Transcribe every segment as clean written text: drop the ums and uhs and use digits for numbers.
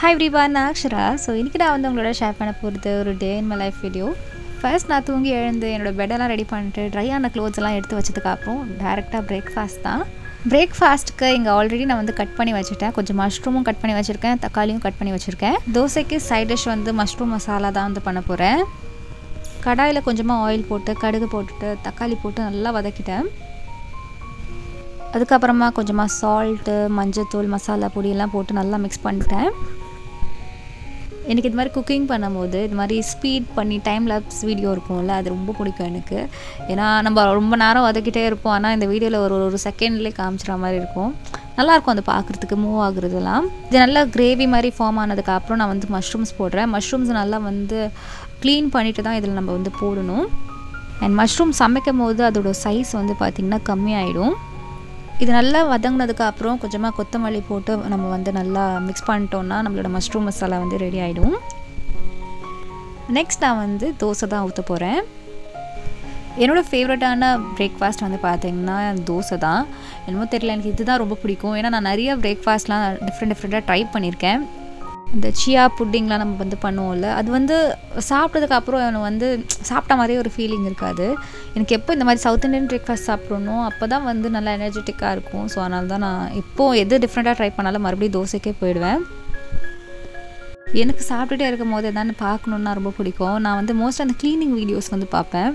Hi everyone, நான் அக்ஷரா. இன்னைக்கு நான் வந்து உங்களோட ஷேர் பண்ண போகிறது ஒரு day in my life video. First நான் தூங்கி எழுந்து என்னோடய பெட்டெல்லாம் ரெடி பண்ணிட்டு ட்ரையான க்ளோத்ஸ் எல்லாம் எடுத்து வச்சதுக்கப்புறம் டேரெக்டாக பிரேக்ஃபாஸ்ட் தான். பிரேக்ஃபாஸ்ட்டுக்கு இங்கே ஆல்ரெடி நான் வந்து கட் பண்ணி வச்சுட்டேன். கொஞ்சம் மஷ்ரூமும் கட் பண்ணி வச்சுருக்கேன், தக்காளியும் கட் பண்ணி வச்சுருக்கேன். தோசைக்கு சைட் டிஷ் வந்து மஷ்ரூம் மசாலா தான் வந்து பண்ண போகிறேன். கடாயில் கொஞ்சமாக ஆயில் போட்டு கடுகு போட்டுட்டு தக்காளி போட்டு நல்லா வதக்கிட்டேன். அதுக்கப்புறமா கொஞ்சமாக சால்ட்டு, மஞ்சத்தூள், மசாலா பொடியெல்லாம் போட்டு நல்லா மிக்ஸ் பண்ணிட்டேன். எனக்கு இது மாதிரி குக்கிங் பண்ணும்போது இது மாதிரி ஸ்பீட் பண்ணி டைம் லேப்ஸ் வீடியோ இருக்கும்ல, அது ரொம்ப பிடிக்கும் எனக்கு. ஏன்னா நம்ம ரொம்ப நேரம் வதக்கிட்டே இருப்போம், ஆனால் இந்த வீடியோவில் ஒரு செகண்ட்லேயே காமிச்சிட்ற மாதிரி இருக்கும். நல்லாயிருக்கும் அது பார்க்குறதுக்கு, மூவ் ஆகுறதுலாம். இது நல்லா கிரேவி மாதிரி ஃபார்ம் ஆனதுக்கப்புறம் நான் வந்து மஷ்ரூம்ஸ் போடுறேன். மஷ்ரூம்ஸ் நல்லா வந்து க்ளீன் பண்ணிவிட்டு தான் இதில் நம்ம வந்து போடணும். அண்ட் மஷ்ரூம் சமைக்கும் போது அதோட சைஸ் வந்து பார்த்திங்கன்னா கம்மியாயிடும். இது நல்லா வதங்கினதுக்கு அப்புறம் கொஞ்சமாக கொத்தமல்லி போட்டு நம்ம வந்து நல்லா மிக்ஸ் பண்ணிட்டோம்னா நம்மளோட மஷ்ரூம் மசாலா வந்து ரெடி ஆகிடும். நெக்ஸ்ட் நான் வந்து தோசை தான் ஊற்ற போகிறேன். என்னோடய ஃபேவரட்டான பிரேக்ஃபாஸ்ட் வந்து பார்த்திங்கன்னா தோசை தான். என்னமோ தெரியல, எனக்கு இது தான் ரொம்ப பிடிக்கும். ஏன்னா நான் நிறைய பிரேக்ஃபாஸ்ட்லாம் டிஃப்ரெண்ட்டாக ட்ரை பண்ணியிருக்கேன். இந்த சியா புட்டிங்லாம் நம்ம வந்து பண்ணுவோம்ல, அது வந்து சாப்பிட்டதுக்கப்புறம் எனக்கு வந்து சாப்பிட்ட மாதிரியே ஒரு ஃபீலிங் இருக்காது. எனக்கு எப்போ இந்த மாதிரி சவுத் இண்டியன் பிரேக்ஃபாஸ்ட் சாப்பிட்றணும் அப்போ தான் வந்து நல்லா எனர்ஜெட்டிக்காக இருக்கும். ஸோ அதனால தான் நான் இப்போது எது டிஃப்ரெண்ட்டாக ட்ரை பண்ணாலும் மறுபடியும் தோசைக்கே போயிடுவேன். எனக்கு சாப்பிட்டுட்டே இருக்கும் போது எதானு பார்க்கணுன்னா ரொம்ப பிடிக்கும். நான் வந்து மோஸ்ட்டாக அந்த க்ளீனிங் வீடியோஸ் வந்து பார்ப்பேன்.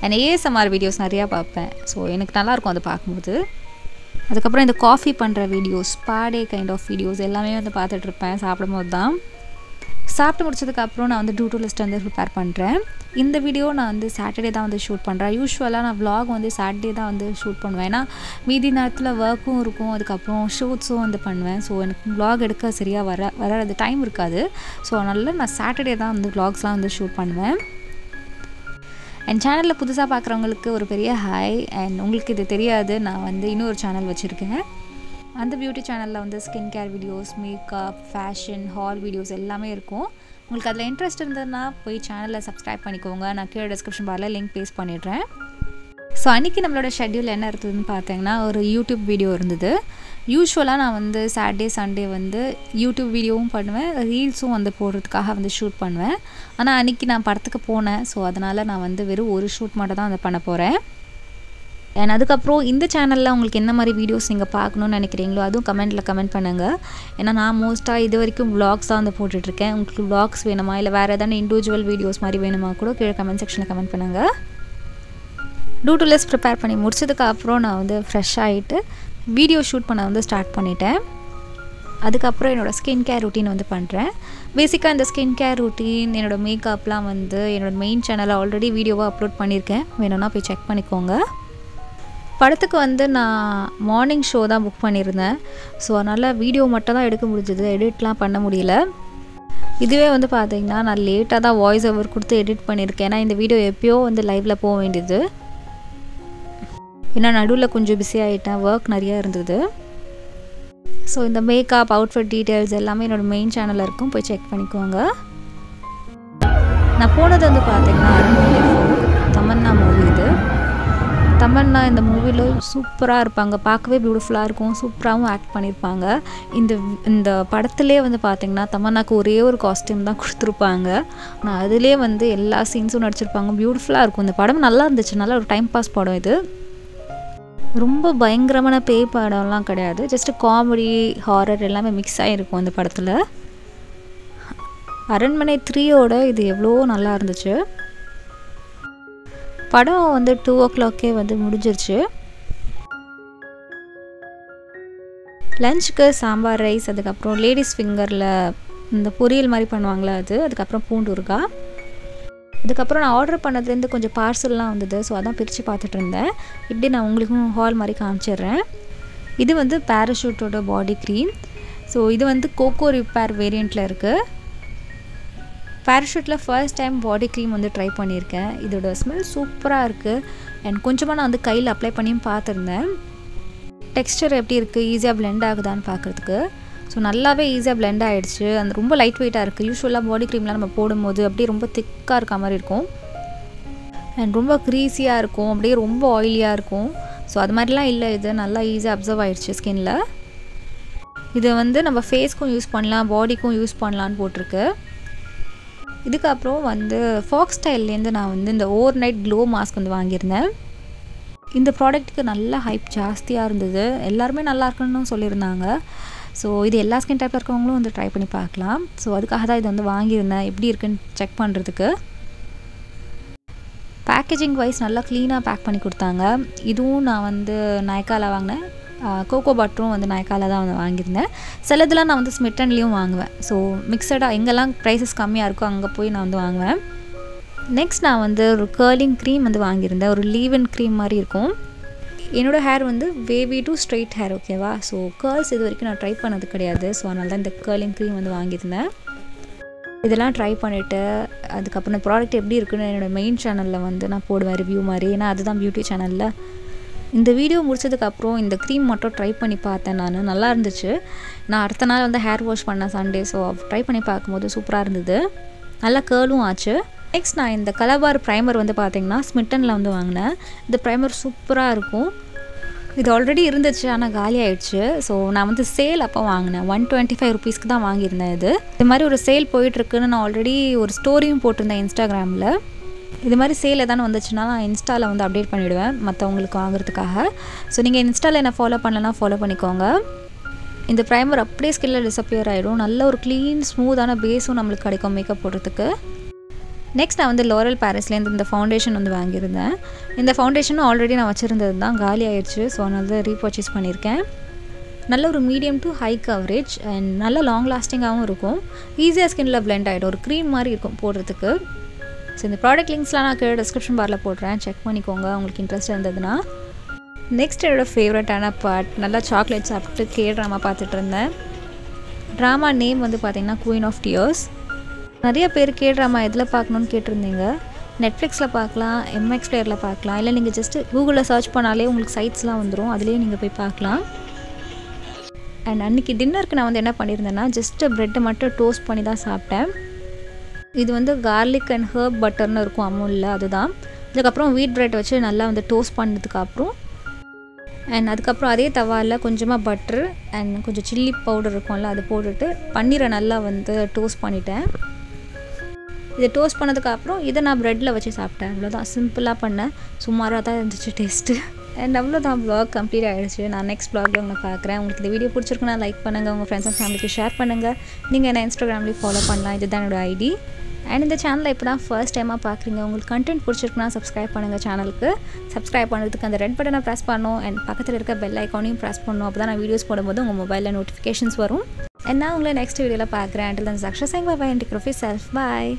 அண்ட் ASMR வீடியோஸ் நிறையா பார்ப்பேன். ஸோ எனக்கு நல்லாயிருக்கும் அதை பார்க்கும்போது. அதுக்கப்புறம் இந்த காஃபி பண்ணுற வீடியோஸ், ஸ்பா-டே கைண்ட் ஆஃப் வீடியோஸ் எல்லாமே வந்து பார்த்துட்ருப்பேன் சாப்பிடும்போது தான். சாப்பிட்டு முடிச்சதுக்கப்புறம் நான் வந்து டூ லிஸ்ட் வந்து ப்ரிப்பேர் பண்ணுறேன். இந்த வீடியோ நான் வந்து சாட்டர்டே தான் வந்து ஷூட் பண்ணுறேன். யூஸ்வலாக நான் vlog வந்து சாட்டர்டே தான் வந்து ஷூட் பண்ணுவேன். ஏன்னா மீதி நேரத்தில் ஒர்க்கும் இருக்கும், அதுக்கப்புறம் ஷூட்ஸும் வந்து பண்ணுவேன். ஸோ எனக்கு vlog எடுக்க சரியாக வராது, டைம் இருக்காது. ஸோ அதனால் நான் சாட்டர்டே தான் வந்து vlogsலாம் வந்து ஷூட் பண்ணுவேன். என் சேனலில் புதுசாக பார்க்குறவங்களுக்கு ஒரு பெரிய ஹாய். அண்ட் உங்களுக்கு இது தெரியாது, நான் வந்து இன்னொரு சேனல் வச்சுருக்கேன். அந்த பியூட்டி சேனலில் வந்து skin care videos, makeup, fashion, hall videos எல்லாமே இருக்கும். உங்களுக்கு அதில் இன்ட்ரெஸ்ட் இருந்ததுன்னா போய் சேனலில் சப்ஸ்கிரைப் பண்ணிக்கோங்க. நான் கீழே டிஸ்கிரிப்ஷன் பாரில் லிங்க் பேஸ்ட் பண்ணிடுறேன். ஸோ அன்றைக்கி நம்மளோட ஷெட்யூல் என்ன இருந்ததுன்னு பார்த்தீங்கன்னா ஒரு யூடியூப் வீடியோ இருந்தது. யூஸ்வலாக நான் வந்து சாட்டர்டே சண்டே வந்து யூடியூப் வீடியோவும் பண்ணுவேன், ரீல்ஸும் வந்து போடுறதுக்காக வந்து ஷூட் பண்ணுவேன். ஆனால் அன்றைக்கி நான் படத்துக்கு போனேன். ஸோ அதனால் நான் வந்து வெறும் ஒரு ஷூட் மட்டும் தான் அதை பண்ண போகிறேன். அண்ட் அதுக்கப்புறம் இந்த சேனலில் உங்களுக்கு என்ன மாதிரி வீடியோஸ் நீங்கள் பார்க்கணுன்னு நினைக்கிறீங்களோ அதுவும் கமெண்ட் பண்ணுங்கள். ஏன்னா நான் மோஸ்ட்டாக இது வரைக்கும் vlogs தான் வந்து போட்டுட்ருக்கேன். உங்களுக்கு vlogs வேணுமா, இல்லை வேறு எதாவது இண்டிவிஜுவல் வீடியோஸ் மாதிரி வேணுமா கூட கீழே கமெண்ட் செக்ஷனில் கமெண்ட் பண்ணுங்கள். டூ லிஸ்ட் ப்ரிப்பேர் பண்ணி முடிச்சதுக்கப்புறம் நான் வந்து ஃப்ரெஷ் ஆகிட்டு வீடியோ ஷூட் பண்ண வந்து ஸ்டார்ட் பண்ணிட்டேன். அதுக்கப்புறம் என்னோடய ஸ்கின் கேர் ரொட்டீன் வந்து பண்ணுறேன். பேசிக்காக இந்த ஸ்கின் கேர் ரொட்டீன், என்னோடய மேக்கப்லாம் வந்து என்னோடய மெயின் சேனலில் ஆல்ரெடி வீடியோவாக அப்லோட் பண்ணியிருக்கேன், வேணும்னா போய் செக் பண்ணிக்கோங்க. படத்துக்கு வந்து நான் மார்னிங் ஷோ தான் புக் பண்ணியிருந்தேன். ஸோ அதனால் வீடியோ மட்டும் தான் எடுக்க முடிஞ்சது, எடிட்லாம் பண்ண முடியல. இதுவே வந்து பார்த்திங்கன்னா நான் லேட்டாக தான் வாய்ஸ் ஓவர் கொடுத்து எடிட் பண்ணியிருக்கேன். ஏன்னா இந்த வீடியோ எப்போயோ வந்து லைவில் போக வேண்டியது. ஏன்னா நடுவில் கொஞ்சம் பிஸி ஆகிட்டேன், ஒர்க் நிறையா இருந்தது. ஸோ இந்த மேக்கப், அவுட்ஃபிட் டீட்டெயில்ஸ் எல்லாமே என்னோடய மெயின் சேனலில் இருக்கும், போய் செக் பண்ணிக்கோங்க. நான் போனது வந்து பார்த்திங்கன்னா தமன்னா மூவி. இது தமன்னா இந்த மூவியில் சூப்பராக இருப்பாங்க, பார்க்கவே பியூட்டிஃபுல்லாக இருக்கும், சூப்பராகவும் ஆக்ட் பண்ணியிருப்பாங்க. இந்த படத்துலேயே வந்து பார்த்திங்கன்னா தமன்னாக்கு ஒரே ஒரு காஸ்டியூம் தான் கொடுத்துருப்பாங்க. நான் அதிலே வந்து எல்லா சீன்ஸும் நடிச்சிருப்பாங்க, பியூட்டிஃபுல்லாக இருக்கும். இந்த படம் நல்லா இருந்துச்சு, நல்லா ஒரு டைம் பாஸ் படம். இது ரொம்ப பயங்கரமான பேய் படம்லாம் கிடையாது, ஜஸ்ட்டு காமெடி, ஹாரர் எல்லாமே மிக்ஸ் ஆகிருக்கும் இந்த படத்தில். அரண்மனை 3யோட இது எவ்வளோ நல்லா இருந்துச்சு. படம் வந்து 2 o'clock வந்து முடிஞ்சிருச்சு. லஞ்சுக்கு சாம்பார் ரைஸ், அதுக்கப்புறம் லேடிஸ் ஃபிங்கரில் இந்த பொரியல் மாதிரி பண்ணுவாங்களே அது, அதுக்கப்புறம் பூண்டு ஊறுகாய். அதுக்கப்புறம் நான் ஆர்டர் பண்ணதுலேருந்து கொஞ்சம் பார்சல்லாம் வந்தது. ஸோ அதான் பிரித்து பார்த்துட்டு இருந்தேன். இப்படி நான் உங்களுக்கும் ஹால் மாதிரி காமிச்சிடுறேன். இது வந்து பேராஷூட்டோட பாடி க்ரீம். ஸோ இது வந்து கோகோ ரிப்பேர் வேரியண்ட்டில் இருக்குது. பேராஷூட்டில் ஃபர்ஸ்ட் டைம் பாடி க்ரீம் வந்து ட்ரை பண்ணியிருக்கேன். இதோட ஸ்மெல் சூப்பராக இருக்குது. அண்ட் கொஞ்சமாக நான் வந்து கையில் அப்ளை பண்ணியும் பார்த்துருந்தேன். டெக்ஸ்டர் எப்படி இருக்குது, ஈஸியாக பிளெண்ட் ஆகுதான்னு பார்க்குறதுக்கு. ஸோ நல்லாவே ஈஸியாக பிளெண்ட் ஆகிடுச்சு. அந்த ரொம்ப லைட் வெயிட்டாக இருக்குது. யூஸ்வலாக பாடி க்ரீம்லாம் நம்ம போடும்போது அப்படியே ரொம்ப திக்காக இருக்க மாதிரி இருக்கும், அண்ட் ரொம்ப க்ரீஸியாக இருக்கும், அப்படியே ரொம்ப ஆயிலியாக இருக்கும். ஸோ அது மாதிரிலாம் இல்லை, இது நல்லா ஈஸியாக அப்சர்வ் ஆகிடுச்சு ஸ்கின்னில். இது வந்து நம்ம ஃபேஸ்க்கும் யூஸ் பண்ணலாம், பாடிக்கும் யூஸ் பண்ணலான்னு போட்டிருக்கு. இதுக்கப்புறம் வந்து ஃபாக்ஸ் ஸ்டைல்லேருந்து நான் வந்து இந்த ஓவர் நைட் க்ளோ மாஸ்க் வந்து வாங்கியிருந்தேன். இந்த ப்ராடக்ட்டுக்கு நல்ல ஹைப் ஜாஸ்தியாக இருந்தது. எல்லாருமே நல்லா இருக்குன்னு சொல்லியிருந்தாங்க. ஸோ இது எல்லா ஸ்கின் டைப்பில் இருக்கவங்களும் வந்து ட்ரை பண்ணி பார்க்கலாம். ஸோ அதுக்காக தான் இது வந்து வாங்கியிருந்தேன், எப்படி இருக்குன்னு செக் பண்ணுறதுக்கு. பேக்கேஜிங் வைஸ் நல்லா க்ளீனாக பேக் பண்ணி கொடுத்தாங்க. இதுவும் நான் வந்து நைக்காவில் வாங்கினேன். கோகோ பட்டரும் வந்து நைக்காவில் தான் வந்து வாங்கியிருந்தேன். சிலதெல்லாம் நான் வந்து ஸ்மிட்டன்லேயும் வாங்குவேன். ஸோ மிக்சடாக எங்கெல்லாம் ப்ரைஸஸ் கம்மியாக இருக்கோ அங்கே போய் நான் வந்து வாங்குவேன். நெக்ஸ்ட் நான் வந்து ஒரு கர்லிங் க்ரீம் வந்து வாங்கியிருந்தேன். ஒரு லீவ்-இன் க்ரீம் மாதிரி இருக்கும். என்னோடய ஹேர் வந்து வேவி டு ஸ்ட்ரெயிட் ஹேர், ஓகேவா. ஸோ கேர்ள்ஸ் இது வரைக்கும் நான் ட்ரை பண்ணது கிடையாது. ஸோ அதனால தான் இந்த கர்லிங் க்ரீம் வந்து வாங்கியிருந்தேன். இதெல்லாம் ட்ரை பண்ணிவிட்டு அதுக்கப்புறம் இந்த ப்ராடக்ட் எப்படி இருக்குன்னு என்னோடய மெயின் சேனலில் வந்து நான் போடுவேன் ரிவ்யூ மாதிரி. ஏன்னா அதுதான் பியூட்டி சேனலில். இந்த வீடியோ முடிச்சதுக்கப்புறம் இந்த க்ரீம் மட்டும் ட்ரை பண்ணி பார்த்தேன். நல்லா இருந்துச்சு. நான் அடுத்த நாள் வந்து ஹேர் வாஷ் பண்ணேன் சண்டே. ஸோ ட்ரை பண்ணி பார்க்கும்போது சூப்பராக இருந்தது. நல்லா கேர்லும் ஆச்சு. நெக்ஸ்ட் நான் இந்த கலபார் ப்ரைமர் வந்து பார்த்திங்கன்னா ஸ்மிட்டனில் வந்து வாங்கினேன். இந்த ப்ரைமர் சூப்பராக இருக்கும். இது ஆல்ரெடி இருந்துச்சு, ஆனால் காலி ஆகிடுச்சு. ஸோ நான் வந்து சேல் அப்போ வாங்கினேன். 125 ருபீஸ்க்கு தான் வாங்கியிருந்தேன். இது மாதிரி ஒரு சேல் போயிட்டுருக்குன்னு நான் ஆல்ரெடி ஒரு ஸ்டோரியும் போட்டிருந்தேன் இன்ஸ்டாகிராமில். இது மாதிரி சேல் எதானு வந்துச்சுன்னா நான் இன்ஸ்டாவில் வந்து அப்டேட் பண்ணிவிடுவேன் மற்றவங்களுக்கு வாங்குறதுக்காக. ஸோ நீங்கள் இன்ஸ்டாவில் என்ன ஃபாலோ பண்ணலன்னா ஃபாலோ பண்ணிக்கோங்க. இந்த ப்ரைமர் அப்படியே ஸ்கின்னில் டிஸப்பியர் ஆகிடும். நல்ல ஒரு க்ளீன் ஸ்மூத்தான பேஸும் நம்மளுக்கு கிடைக்கும் மேக்கப் போடுறதுக்கு. நெக்ஸ்ட் நான் வந்து லோரல் பாரிஸ்லேருந்து இந்த ஃபவுண்டேஷன் வந்து வாங்கியிருந்தேன். இந்த ஃபவுண்டேஷனும் ஆல்ரெடி நான் வச்சுருந்தது தான், காலி ஆயிடுச்சு. ஸோ அதனால தான் ரீபர்ச்சேஸ் பண்ணியிருக்கேன். நல்ல ஒரு medium to high coverage and நல்ல லாங் லாஸ்டிங்காகவும் இருக்கும். ஈஸியாக ஸ்கின்னில் பிளெண்ட் ஆகிடும். ஒரு க்ரீம் மாதிரி இருக்கும் போடுறதுக்கு. ஸோ இந்த ப்ராடக்ட் லிங்க்ஸ்லாம் நான் கீழே டிஸ்கிரிப்ஷன் பாரில் போடுறேன், செக் பண்ணிக்கோங்க உங்களுக்கு இன்ட்ரெஸ்ட் இருந்ததுன்னா. நெக்ஸ்ட் என்னோடய ஃபேவரட்டான பார்ட், நல்லா சாக்லேட் சாப்பிட்டு ட்ராமா பார்த்துட்டு இருந்தேன். ட்ராமா நேம் வந்து பார்த்திங்கன்னா குயின் ஆஃப் டியர்ஸ். நிறைய பேர் ட்ராமா எதில் பார்க்கணுன்னு கேட்டிருந்தீங்க. நெட்ஃப்ளிக்ஸில் பார்க்கலாம், MX பிளேயரில் பார்க்கலாம், இல்லை நீங்கள் ஜஸ்ட்டு கூகுளில் சர்ச் பண்ணாலே உங்களுக்கு சைட்ஸ்லாம் வந்துடும், அதுலேயே நீங்கள் போய் பார்க்கலாம். அண்ட் அன்றைக்கி டின்னருக்கு நான் வந்து என்ன பண்ணியிருந்தேன்னா ஜஸ்ட்டு ப்ரெட்டை மட்டும் டோஸ்ட் பண்ணி தான் சாப்பிட்டேன். இது வந்து கார்லிக் அண்ட் ஹர்ப் பட்டர்னு இருக்கும் அமுலில், அதுதான். அதுக்கப்புறம் வீட் ப்ரெட் வச்சு நல்லா வந்து டோஸ்ட் பண்ணதுக்கப்புறம் அண்ட் அதுக்கப்புறம் அதே தவாவில் கொஞ்சமாக பட்டர் அண்ட் கொஞ்சம் சில்லி பவுடர் இருக்கும்ல, அது போட்டுட்டு பன்னீரை நல்லா வந்து டோஸ்ட் பண்ணிட்டேன். இதை டோஸ்ட் பண்ணதுக்கப்புறம் இதை நான் ப்ரெட்டில் வச்சு சாப்பிட்டேன். அவ்வளோதான், சிம்பிளாக பண்ணேன். சுமாராக தான் இருந்துச்சு டேஸ்ட்டு. அண்ட் அவ்வளோதான், வ்ளாக் கம்ப்ளீட் ஆகிடுச்சு. நான் நெக்ஸ்ட் வ்ளாகில் உங்களை பார்க்குறேன். உங்களுக்கு இந்த வீடியோ பிடிச்சிருக்குன்னா லைக் பண்ணுங்கள், உங்கள் ஃப்ரெண்ட்ஸ் அண்ட் ஃபேமிலிக்கு ஷேர் பண்ணுங்கள். நீங்கள் என்ன இன்ஸ்டாகிராம்லேயும் ஃபாலோ பண்ணலாம், இதுதான் என்னோடய ஐடி. அண்ட் இந்த சேனலில் இப்போ தான் ஃபர்ஸ்ட் டைமாக பார்க்குறீங்க, உங்களுக்கு கண்டென்ட் பிடிச்சிருக்குன்னா சப்ஸ்கிரைப் பண்ணுங்கள். சேனலுக்கு சப்ஸ்கிரைப் பண்ணுறதுக்கு அந்த ரெட் பட்டனை ப்ரெஸ் பண்ணணும் அண்ட் பக்கத்தில் இருக்க பெல் ஐக்கானையும் ப்ரெஸ் பண்ணணும். அப்போ தான் நான் வீடியோஸ் போடும்போது உங்கள் மொபைலில் நோட்டிஃபிகேஷன்ஸ் வரும். அண்ட் நான் உங்களை நெக்ஸ்ட் வீடியோவில் பார்க்குறேன். Until then, Saksha saying bye-bye and take care of yourself. Bye.